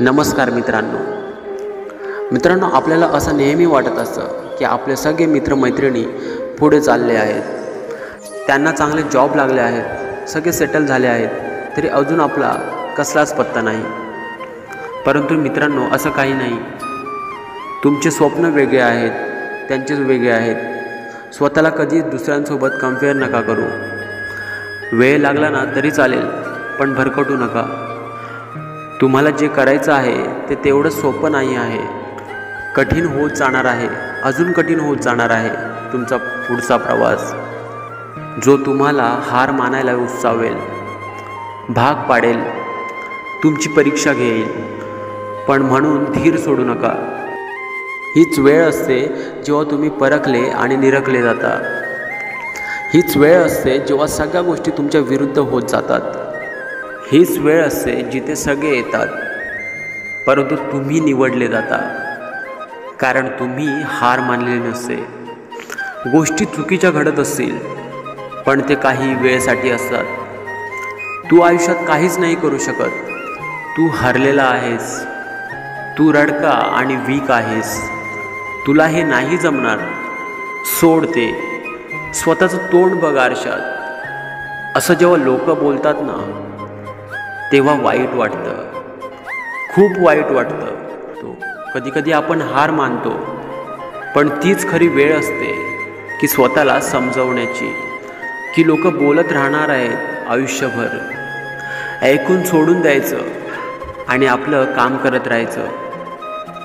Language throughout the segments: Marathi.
नमस्कार मित्रांनो, आपल्याला असं नेहमी वाटत असतं की आपले सगळे मित्रमैत्रिणी पुढे चालले आहेत, त्यांना चांगले जॉब लागले आहेत, सगळे सेटल झाले आहेत, तरी अजून आपला कसलाच पत्ता नाही। परंतु मित्रांनो, असं काही नाही। तुमचे स्वप्न वेगळे आहेत, त्यांचेच वेगळे आहेत। स्वतःला कधी दुसऱ्यांसोबत कंपेअर नका करू। वेळ लागला ना तरी चालेल, पण भरकटू नका। तुम्हाला जे करायचं आहे ते तेवढं सोपं नाही आहे, कठीण होत जाणार आहे, अजून कठीण होत जाणार आहे तुमचा पुढचा प्रवास, जो तुम्हाला हार मानायला उत्सावेल, भाग पाडेल, तुमची परीक्षा घेईल। पण म्हणून धीर सोडू नका। हीच वेळ असते जेव्हा तुम्ही परखले आणि निरखले जाता। हीच वेळ असते जेव्हा सगळ्या गोष्टी तुमच्या विरुद्ध होत जातात। हीच वेळ असते जिथे सगळे येतात, परंतु तुम्ही निवडले जाता, कारण तुम्ही हार मानलेली नसते। गोष्टी चुकीच्या घडत असतील, पण ते काही वेळेसाठी असतात। तू आयुष्यात काहीच नाही करू शकत, तू हरलेला आहेस, तू रडका आणि वीक आहेस, तुला हे नाही जमणार, सोड ते, स्वतःचं तोंड बघ आरशात। असं जेव्हा लोक बोलतात ना, तेव्हा वाईट वाटतं, खूप वाईट वाटतं। कधी आपण हार मानतो, पण तीच खरी वेळ असते की स्वतःला समजवण्याची, की लोक बोलत राहणार आहेत आयुष्यभर, ऐकून सोडून द्यायचं आणि आपलं काम करत राहायचं।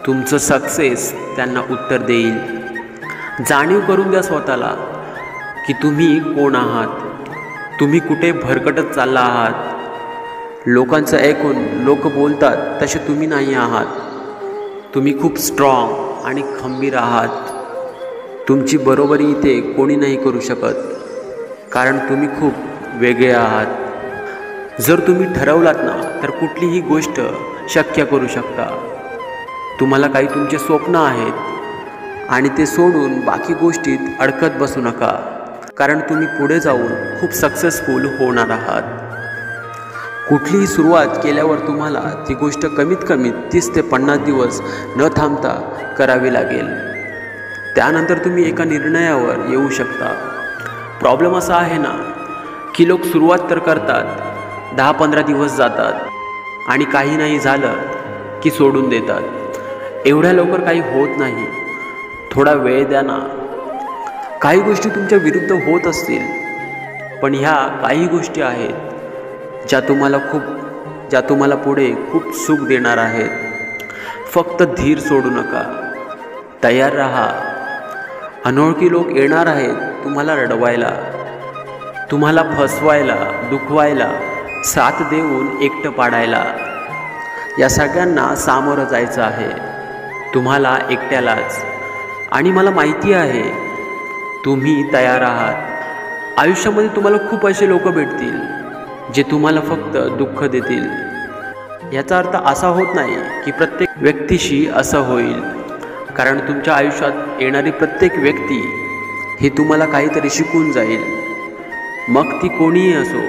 तुमचं सक्सेस त्यांना उत्तर देईल। जाणीव करून द्या स्वतःला की तुम्ही कोण आहात, तुम्ही कुठे भरकटत चालला आहात। लोकांचं ऐकून लोक बोलतात तसे तुम्ही नाही आहात। तुम्ही खूप स्ट्रॉंग आणि खंबीर आहात। तुमची बरोबरी इथे कोणी नाही करू शकत, कारण तुम्ही खूप वेगळे आहात। जर तुम्ही ठरवलात ना, तर कुठलीही गोष्ट शक्य करू शकता। तुम्हाला काही तुमचे स्वप्न आहेत आणि ते सोडून बाकी गोष्टीत अडकत बसू नका, कारण तुम्ही पुढे जाऊन खूप सक्सेसफुल होणार आहात। कुठलीही सुरुवात केल्यावर तुम्हाला ती गोष्ट कमीत कमी 30 ते 50 दिवस न थांबता करावी लागेल। त्यानंतर तुम्ही एका निर्णयावर येऊ शकता। प्रॉब्लेम असा आहे ना, की लोक सुरुवात तर करतात, 10-15 दिवस जातात आणि काही नाही झालं की सोडून देतात। एवढ्या लवकर काही होत नाही, थोडा वेळ द्या ना। काही गोष्टी तुमच्या विरुद्ध होत असतील, पण ह्या काही गोष्टी आहेत ज्या तुम्हाला पुढे खूप सुख देणार आहेत। फक्त धीर सोडू नका, तयार राहा। अनोळखी लोक येणार आहेत तुम्हाला रडवायला, तुम्हाला फसवायला, दुखवायला, साथ देऊन एकटं पाडायला। या सगळ्यांना सामोरं जायचं आहे, तुम्हाला एकट्यालाच। आणि मला माहिती आहे तुम्ही तयार आहात। आयुष्यामध्ये तुम्हाला खूप असे लोक भेटतील जे तुम्हाला फक्त दुःख देतील। याचा अर्थ असा होत नाही की प्रत्येक व्यक्तीशी असं होईल, कारण तुमच्या आयुष्यात येणारी प्रत्येक व्यक्ती ही तुम्हाला काहीतरी शिकून जाईल। मग ती कोणीही असो।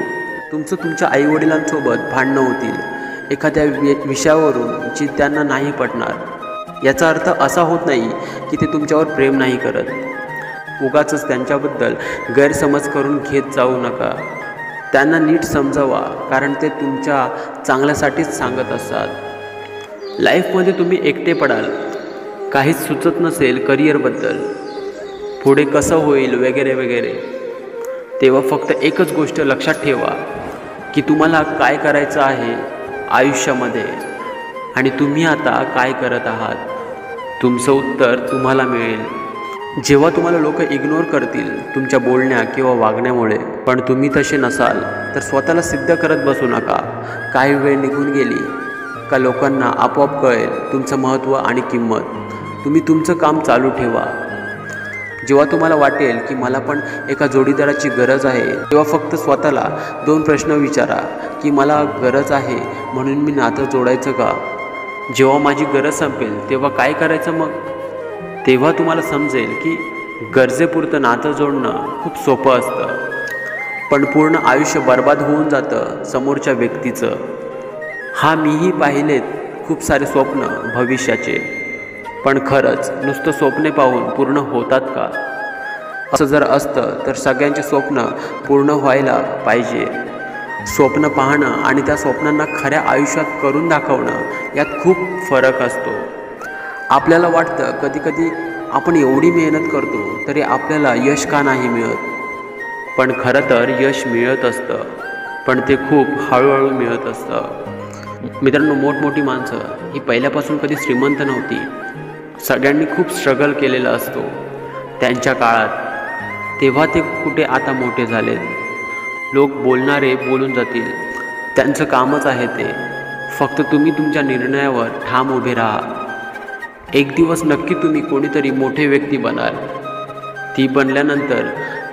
तुमच्या आईवडिलांसोबत भांडणं होतील एखाद्या विषयावरून जी त्यांना नाही पटणार। याचा अर्थ असा होत नाही की ते तुमच्यावर प्रेम नाही करत। उगाचच त्यांच्याबद्दल गैरसमज करून घेत जाऊ नका। त्यांना नीट समजावा, कारण ते तुमच्या चांगल्यासाठीच सांगत असतात। लाईफमध्ये तुम्ही एकटे पडाल, काहीच सुचत नसेल करिअरबद्दल, पुढे कसं होईल वगैरे वगैरे, तेव्हा फक्त एकच गोष्ट लक्षात ठेवा की तुम्हाला काय करायचं आहे आयुष्यामध्ये आणि तुम्ही आता काय करत आहात। तुमचं उत्तर तुम्हाला मिळेल। जेव्हा तुम्हाला लोक इग्नोर करतील तुमच्या बोलण्या किंवा वागण्यामुळे, पण तुम्ही तसे नसाल, तर स्वतःला सिद्ध करत बसू नका। काही वेळ निघून गेली का लोकांना आपोआप कळेल तुमचं महत्त्व आणि किंमत। तुम्ही तुमचं काम चालू ठेवा। जेव्हा तुम्हाला वाटेल की मला पण एका जोडीदाराची गरज आहे, तेव्हा फक्त स्वतःला 2 प्रश्न विचारा की मला गरज आहे म्हणून मी नातं जोडायचं का? जेव्हा माझी गरज संपेल तेव्हा काय करायचं मग? तेव्हा तुम्हाला समजेल की गरजेपुरतं नातं जोडणं खूप सोपं असतं, पण पूर्ण आयुष्य बर्बाद होऊन जातं समोरच्या व्यक्तीचं। हा मीही पाहिलेत खूप सारे स्वप्न भविष्याचे, पण खरंच नुसतं स्वप्ने पाहून पूर्ण होतात का? असं जर असतं तर सगळ्यांचे स्वप्न पूर्ण व्हायला पाहिजे. स्वप्न पाहणं आणि त्या स्वप्नांना खऱ्या आयुष्यात करून दाखवणं यात खूप फरक असतो. आपल्याला वाटतं कधीकधी आपण एवढी मेहनत करतो तरी आपल्याला यश का नाही मिळत, पण खरं तर यश मिळत असतं, पण ते खूप हळूहळू मिळत असतं. मित्रांनो, मोठमोठी माणसं ही पहिल्यापासून कधी श्रीमंत नव्हती. सगळ्यांनी खूप स्ट्रगल केलेला असतो त्यांच्या काळात. तेव्हा ते कुठे आता मोठे झालेत. लोक बोलणारे बोलून जातील, त्यांचं कामच आहे ते. फक्त तुम्ही तुमच्या निर्णयावर ठाम उभे राहा. एक दिवस नक्की तुम्ही कोणीतरी मोठे व्यक्ती बनाल. ती बनल्यानंतर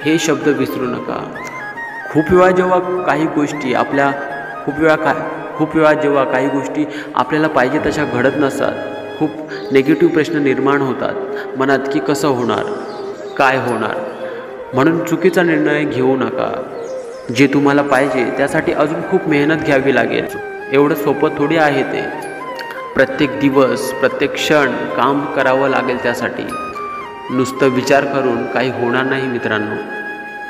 हे शब्द विसरू नका. खूप वेळा जेव्हा काही गोष्टी आपल्याला पाहिजे तशा घडत नसतात, खूप निगेटिव्ह प्रश्न निर्माण होतात मनात की कसं होणार, काय होणार. म्हणून चुकीचा निर्णय घेऊ नका. जे तुम्हाला पाहिजे त्यासाठी अजून खूप मेहनत घ्यावी लागेल. एवढं सोपं थोडी आहे ते. प्रत्येक दिवस, प्रत्येक क्षण काम करावं लागेल त्यासाठी. नुसतं विचार करून काही होणार नाही मित्रांनो.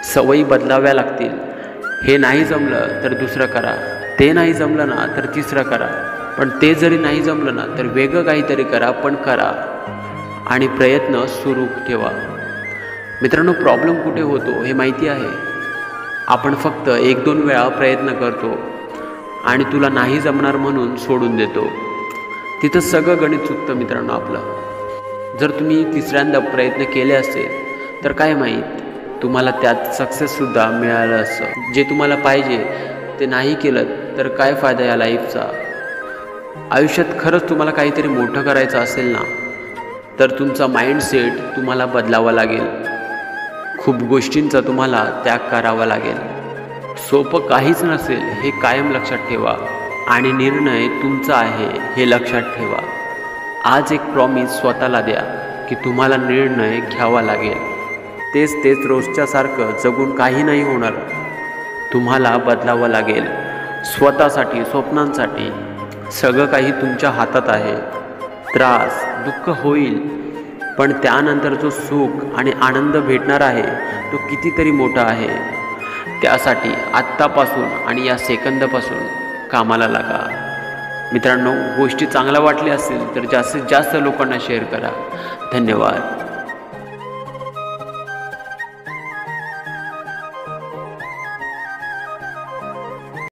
सवयी बदलाव्या लागतील. हे नाही जमलं तर दुसरं करा, ते नाही जमलं ना तर तिसरं करा, पण ते जरी नाही जमलं ना तर वेगळं काहीतरी करा, पण करा आणि प्रयत्न सुरू ठेवा. मित्रांनो, प्रॉब्लेम कुठे होतो हे माहिती आहे? आपण फक्त 1-2 वेळा प्रयत्न करतो आणि तुला नाही जमणार म्हणून सोडून देतो. तिथं सगळं गणित चुकतं मित्रांनो आपलं. जर तुम्ही तिसऱ्यांदा प्रयत्न केले असेल तर काय माहीत तुम्हाला त्यात सक्सेससुद्धा मिळालं असतं. जे तुम्हाला पाहिजे ते नाही केलं तर काय फायदा या लाईफचा? आयुष्यात खरंच तुम्हाला काहीतरी मोठं करायचं असेल ना, तर तुमचा माइंडसेट तुम्हाला बदलावा लागेल. खूप गोष्टींचा तुम्हाला त्याग करावा लागेल. सोपं काहीच नसेल हे कायम लक्षात ठेवा आणि निर्णय तुमचा आहे हे लक्षात ठेवा. आज एक प्रॉमिस स्वतःला द्या की तुम्हाला निर्णय घ्यावा लागेल. तेच रोजच्यासारखं जगून काही नाही होणार. तुम्हाला बदलावं लागेल स्वतःसाठी, स्वप्नांसाठी. सगळं काही तुमच्या हातात आहे. त्रास, दुःख होईल, पण त्यानंतर जो सुख आणि आनंद भेटणार आहे तो कितीतरी मोठा आहे. त्यासाठी आत्तापासून आणि या सेकंदापासून कामाला लागा. मित्रांनो, गोष्टी चांगल्या वाटल्या असतील तर जास्तीत जास्त लोकांना शेअर करा. धन्यवाद.